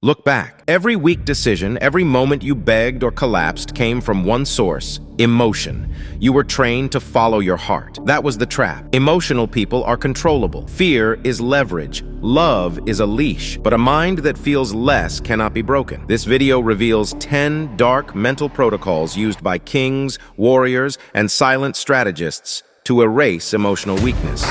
Look back. Every weak decision, every moment you begged or collapsed came from one source: emotion. You were trained to follow your heart. That was the trap. Emotional people are controllable. Fear is leverage. Love is a leash. But a mind that feels less cannot be broken. This video reveals 10 dark mental protocols used by kings, warriors, and silent strategists to erase emotional weakness.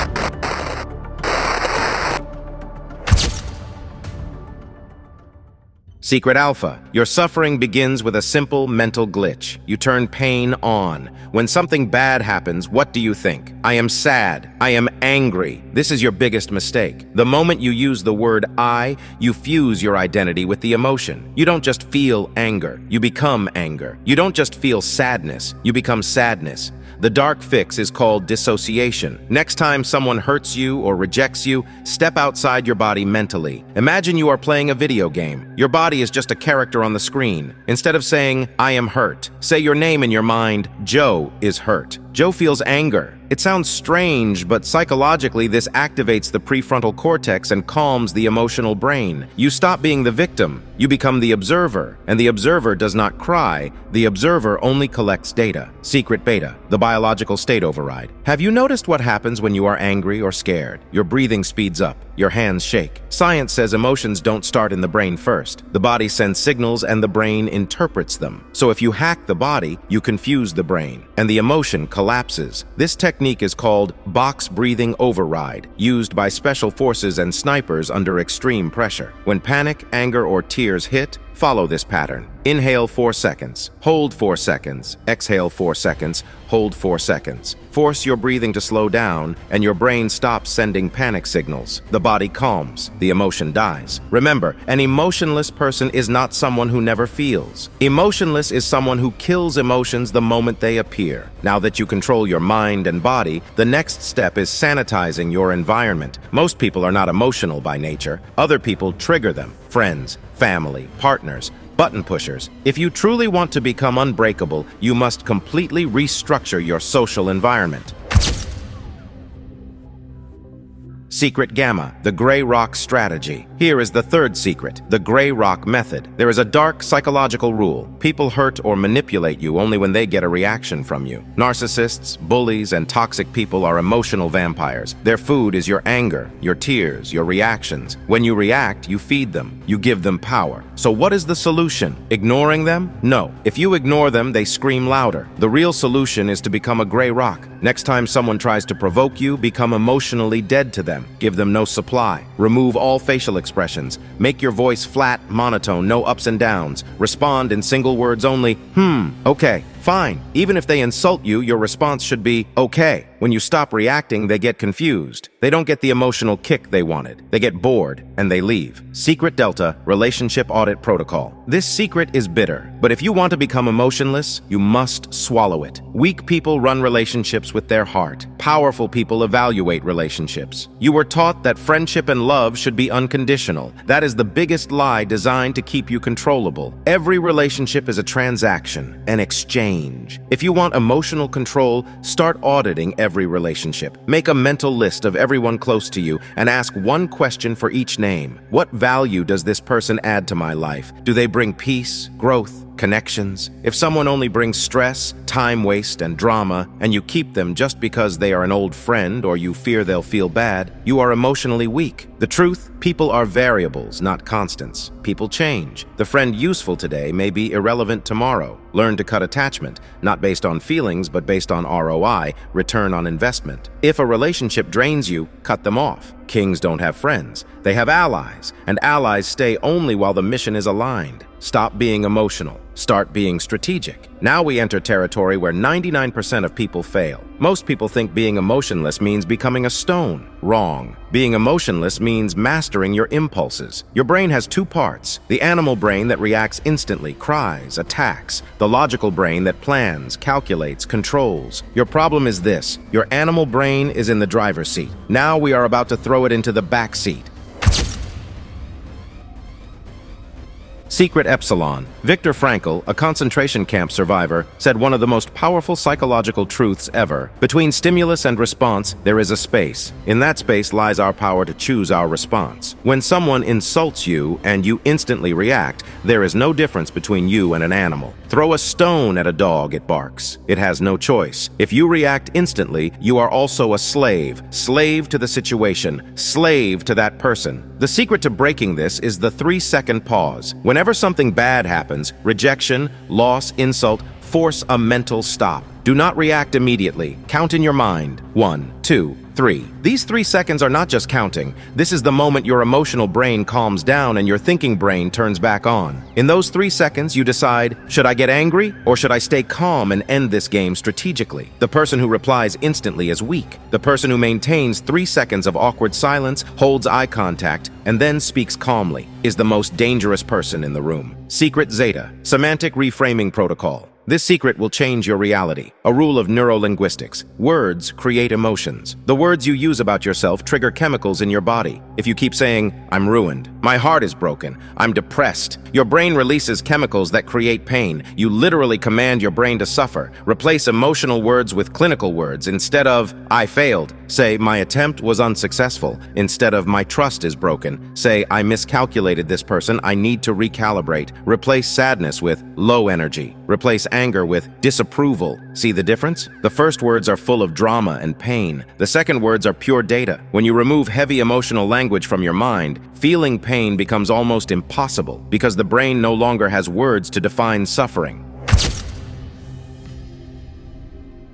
Secret Alpha. Your suffering begins with a simple mental glitch. You turn pain on. When something bad happens, what do you think? I am sad. I am angry. This is your biggest mistake. The moment you use the word I, you fuse your identity with the emotion. You don't just feel anger. You become anger. You don't just feel sadness. You become sadness. The dark fix is called dissociation. Next time someone hurts you or rejects you, step outside your body mentally. Imagine you are playing a video game. Your body is just a character on the screen. Instead of saying, I am hurt, say your name in your mind. Joe is hurt. Joe feels anger. It sounds strange, but psychologically this activates the prefrontal cortex and calms the emotional brain. You stop being the victim. You become the observer, and the observer does not cry. The observer only collects data. Secret beta, the biological state override. Have you noticed what happens when you are angry or scared? Your breathing speeds up. Your hands shake. Science says emotions don't start in the brain first. The body sends signals and the brain interprets them. So if you hack the body, you confuse the brain, and the emotion collapses. This technique is called box breathing override, used by special forces and snipers under extreme pressure. When panic, anger, or tears hit, follow this pattern. Inhale 4 seconds, hold 4 seconds, exhale 4 seconds, hold 4 seconds. Force your breathing to slow down, and your brain stops sending panic signals. The body calms, the emotion dies. Remember, an emotionless person is not someone who never feels. Emotionless is someone who kills emotions the moment they appear. Now that you control your mind and body, the next step is sanitizing your environment. Most people are not emotional by nature. Other people trigger them. Friends, family, partners, button pushers. If you truly want to become unbreakable, you must completely restructure your social environment. Secret Gamma, the Gray Rock strategy. Here is the third secret, the Gray Rock method. There is a dark psychological rule. People hurt or manipulate you only when they get a reaction from you. Narcissists, bullies, and toxic people are emotional vampires. Their food is your anger, your tears, your reactions. When you react, you feed them. You give them power. So what is the solution? Ignoring them? No. If you ignore them, they scream louder. The real solution is to become a gray rock. Next time someone tries to provoke you, become emotionally dead to them. Give them no supply. Remove all facial expressions. Make your voice flat, monotone, no ups and downs. Respond in single words only, okay, fine. Even if they insult you, your response should be, okay. When you stop reacting, they get confused. They don't get the emotional kick they wanted. They get bored, and they leave. Secret Delta, Relationship Audit Protocol. This secret is bitter, but if you want to become emotionless, you must swallow it. Weak people run relationships with their heart. Powerful people evaluate relationships. You were taught that friendship and love should be unconditional. That is the biggest lie designed to keep you controllable. Every relationship is a transaction, an exchange. If you want emotional control, start auditing every relationship. Make a mental list of everyone close to you and ask one question for each name. What value does this person add to my life? Do they bring peace, growth, connections? If someone only brings stress, time waste, and drama, and you keep them just because they are an old friend or you fear they'll feel bad, you are emotionally weak. The truth, people are variables, not constants. People change. The friend useful today may be irrelevant tomorrow. Learn to cut attachment, not based on feelings, but based on ROI, return on investment. If a relationship drains you, cut them off. Kings don't have friends. They have allies, and allies stay only while the mission is aligned. Stop being emotional. Start being strategic. Now we enter territory where 99% of people fail. Most people think being emotionless means becoming a stone. Wrong. Being emotionless means mastering your impulses. Your brain has two parts: the animal brain that reacts instantly, cries, attacks; the logical brain that plans, calculates, controls. Your problem is this: your animal brain is in the driver's seat. Now we are about to throw it into the back seat. Secret Epsilon. Viktor Frankl, a concentration camp survivor, said one of the most powerful psychological truths ever. Between stimulus and response, there is a space. In that space lies our power to choose our response. When someone insults you and you instantly react, there is no difference between you and an animal. Throw a stone at a dog, it barks. It has no choice. If you react instantly, you are also a slave. Slave to the situation. Slave to that person. The secret to breaking this is the 3-second pause. Whenever something bad happens, rejection, loss, insult, force a mental stop. Do not react immediately. Count in your mind. 1, 2, 3. These 3 seconds are not just counting. This is the moment your emotional brain calms down and your thinking brain turns back on. In those 3 seconds, you decide, should I get angry or should I stay calm and end this game strategically? The person who replies instantly is weak. The person who maintains 3 seconds of awkward silence, holds eye contact, and then speaks calmly is the most dangerous person in the room. Secret Zeta. Semantic reframing protocol. This secret will change your reality. A rule of neurolinguistics. Words create emotions. The words you use about yourself trigger chemicals in your body. If you keep saying, I'm ruined, my heart is broken, I'm depressed, your brain releases chemicals that create pain. You literally command your brain to suffer. Replace emotional words with clinical words. Instead of, I failed, say, my attempt was unsuccessful. Instead of, my trust is broken, say, I miscalculated this person, I need to recalibrate. Replace sadness with low energy. Replace anger with disapproval. See the difference? The first words are full of drama and pain. The second words are pure data. When you remove heavy emotional language from your mind, feeling pain becomes almost impossible because the brain no longer has words to define suffering.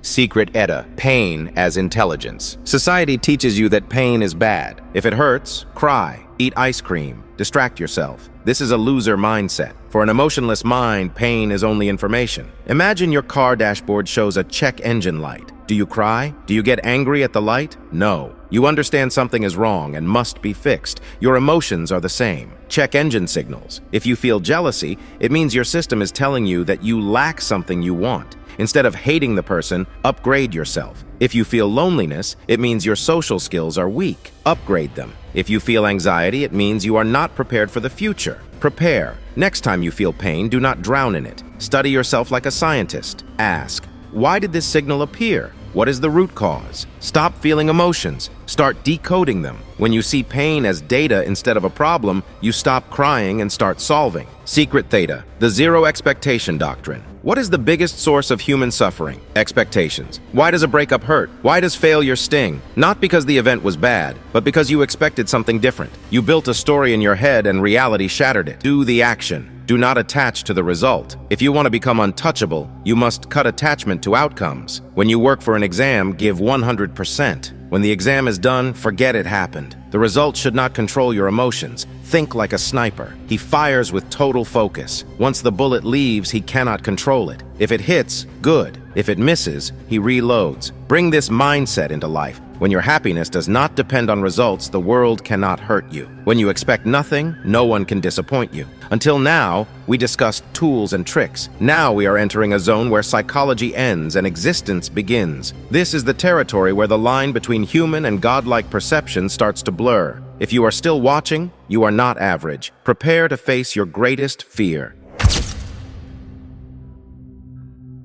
Secret ETA. Pain as intelligence. Society teaches you that pain is bad. If it hurts, cry, eat ice cream, distract yourself. This is a loser mindset. For an emotionless mind, pain is only information. Imagine your car dashboard shows a check engine light. Do you cry? Do you get angry at the light? No. You understand something is wrong and must be fixed. Your emotions are the same. Check engine signals. If you feel jealousy, it means your system is telling you that you lack something you want. Instead of hating the person, upgrade yourself. If you feel loneliness, it means your social skills are weak. Upgrade them. If you feel anxiety, it means you are not prepared for the future. Prepare. Next time you feel pain, do not drown in it. Study yourself like a scientist. Ask, why did this signal appear? What is the root cause? Stop feeling emotions. Start decoding them. When you see pain as data instead of a problem, you stop crying and start solving. Secret Theta. The zero expectation doctrine. What is the biggest source of human suffering? Expectations. Why does a breakup hurt? Why does failure sting? Not because the event was bad, but because you expected something different. You built a story in your head and reality shattered it. Do the action. Do not attach to the result. If you want to become untouchable, you must cut attachment to outcomes. When you work for an exam, give 100%. When the exam is done, forget it happened. The result should not control your emotions. Think like a sniper. He fires with total focus. Once the bullet leaves, he cannot control it. If it hits, good. If it misses, he reloads. Bring this mindset into life. When your happiness does not depend on results, the world cannot hurt you. When you expect nothing, no one can disappoint you. Until now, we discussed tools and tricks. Now we are entering a zone where psychology ends and existence begins. This is the territory where the line between human and godlike perception starts to blur. If you are still watching, you are not average. Prepare to face your greatest fear.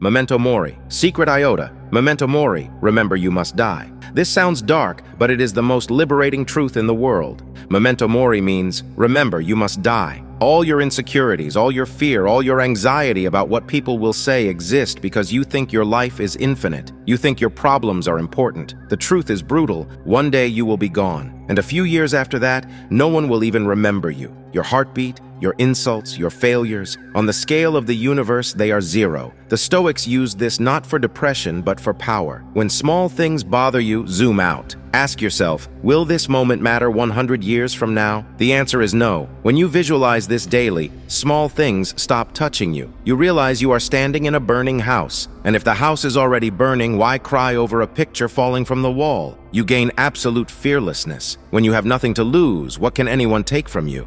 Memento Mori. Secret iota. Memento Mori. Remember you must die. This sounds dark, but it is the most liberating truth in the world. Memento Mori means, remember you must die. All your insecurities, all your fear, all your anxiety about what people will say exist because you think your life is infinite. You think your problems are important. The truth is brutal. One day you will be gone. And a few years after that, no one will even remember you. Your heartbeat, your insults, your failures. On the scale of the universe, they are zero. The Stoics used this not for depression, but for power. When small things bother you, zoom out. Ask yourself, will this moment matter 100 years from now? The answer is no. When you visualize this daily, small things stop touching you. You realize you are standing in a burning house. And if the house is already burning, why cry over a picture falling from the wall? You gain absolute fearlessness. When you have nothing to lose, what can anyone take from you?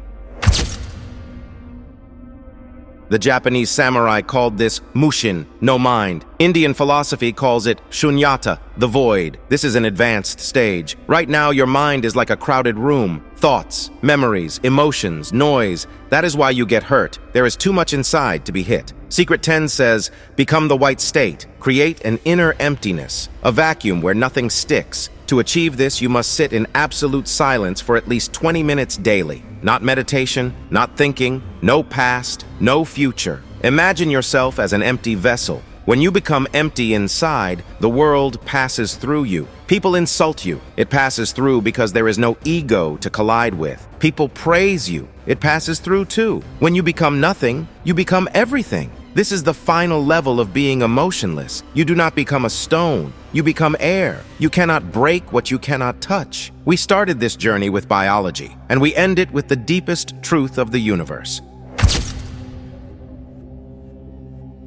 The Japanese samurai called this mushin, no mind. Indian philosophy calls it shunyata, the void. This is an advanced stage. Right now, your mind is like a crowded room. Thoughts, memories, emotions, noise. That is why you get hurt. There is too much inside to be hit. Secret 10 says, become the white state. Create an inner emptiness, a vacuum where nothing sticks. To achieve this, you must sit in absolute silence for at least 20 minutes daily. Not meditation, not thinking, no past, no future. Imagine yourself as an empty vessel. When you become empty inside, the world passes through you. People insult you. It passes through because there is no ego to collide with. People praise you. It passes through too. When you become nothing, you become everything. This is the final level of being emotionless. You do not become a stone. You become air. You cannot break what you cannot touch. We started this journey with biology, and we end it with the deepest truth of the universe.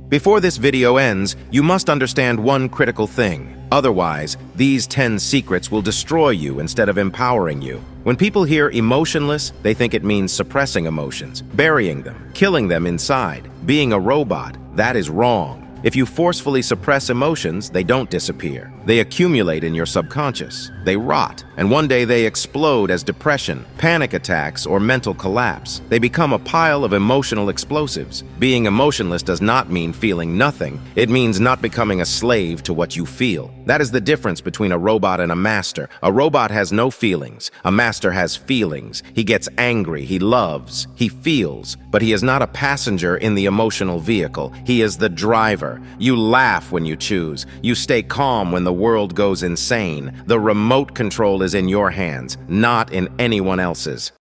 Before this video ends, you must understand one critical thing. Otherwise, these 10 secrets will destroy you instead of empowering you. When people hear emotionless, they think it means suppressing emotions, burying them, killing them inside, being a robot. That is wrong. If you forcefully suppress emotions, they don't disappear. They accumulate in your subconscious. They rot, and one day they explode as depression, panic attacks, or mental collapse. They become a pile of emotional explosives. Being emotionless does not mean feeling nothing. It means not becoming a slave to what you feel. That is the difference between a robot and a master. A robot has no feelings. A master has feelings. He gets angry. He loves. He feels. But he is not a passenger in the emotional vehicle. He is the driver. You laugh when you choose. You stay calm when the world goes insane. The remote control is in your hands, not in anyone else's.